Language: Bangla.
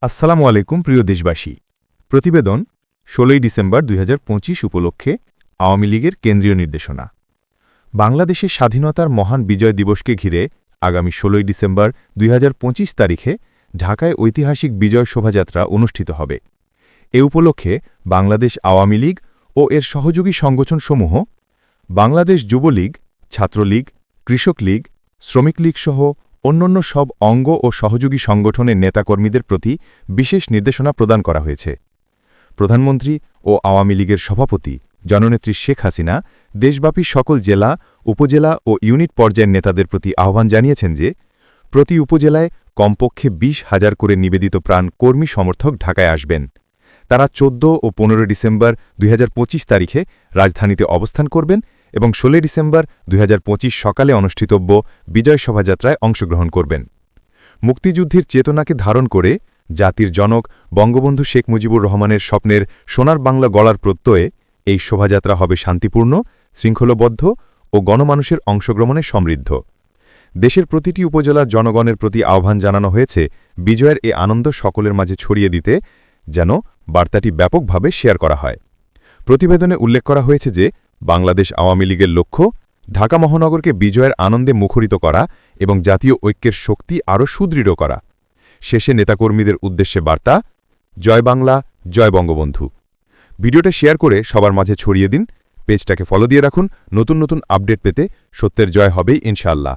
আসসালামু আলাইকুম প্রিয় দেশবাসী। প্রতিবেদন ১৬ ডিসেম্বর ২০২৫ উপলক্ষে আওয়ামী লীগের কেন্দ্রীয় নির্দেশনা। বাংলাদেশের স্বাধীনতার মহান বিজয় দিবসকে ঘিরে আগামী ১৬ ডিসেম্বর ২০২৫ তারিখে ঢাকায় ঐতিহাসিক বিজয় শোভাযাত্রা অনুষ্ঠিত হবে। এ উপলক্ষে বাংলাদেশ আওয়ামী লীগ ও এর সহযোগী সংগঠনসমূহ বাংলাদেশ যুবলীগ, ছাত্রলীগ, কৃষক লীগ, শ্রমিক লীগসহ অন্যান্য সব অঙ্গ ও সহযোগী সংগঠনের নেতাকর্মীদের প্রতি বিশেষ নির্দেশনা প্রদান করা হয়েছে। প্রধানমন্ত্রী ও আওয়ামী লীগের সভাপতি জননেত্রী শেখ হাসিনা দেশব্যাপী সকল জেলা, উপজেলা ও ইউনিট পর্যায়ের নেতাদের প্রতি আহ্বান জানিয়েছেন যে প্রতি উপজেলায় কমপক্ষে ২০,০০০ করে নিবেদিত প্রাণ কর্মী সমর্থক ঢাকায় আসবেন। তারা ১৪ ও ১৫ ডিসেম্বর ২০২৫ তারিখে রাজধানীতে অবস্থান করবেন এবং ১৬ ডিসেম্বর ২০২৫ সকালে অনুষ্ঠিতব্য বিজয় শোভাযাত্রায় অংশগ্রহণ করবেন। মুক্তিযুদ্ধের চেতনাকে ধারণ করে জাতির জনক বঙ্গবন্ধু শেখ মুজিবুর রহমানের স্বপ্নের সোনার বাংলা গড়ার প্রত্যয়ে এই শোভাযাত্রা হবে শান্তিপূর্ণ, শৃঙ্খলবদ্ধ ও গণমানুষের অংশগ্রহণে সমৃদ্ধ। দেশের প্রতিটি উপজেলার জনগণের প্রতি আহ্বান জানানো হয়েছে বিজয়ের এ আনন্দ সকলের মাঝে ছড়িয়ে দিতে, যেন বার্তাটি ব্যাপকভাবে শেয়ার করা হয়। প্রতিবেদনে উল্লেখ করা হয়েছে যে বাংলাদেশ আওয়ামী লীগের লক্ষ্য ঢাকা মহানগরকে বিজয়ের আনন্দে মুখরিত করা এবং জাতীয় ঐক্যের শক্তি আরও সুদৃঢ় করা। শেষে নেতাকর্মীদের উদ্দেশ্যে বার্তা, জয় বাংলা, জয় বঙ্গবন্ধু। ভিডিওটা শেয়ার করে সবার মাঝে ছড়িয়ে দিন। পেজটাকে ফলো দিয়ে রাখুন নতুন নতুন আপডেট পেতে। সত্যের জয় হবেই ইনশাআল্লাহ।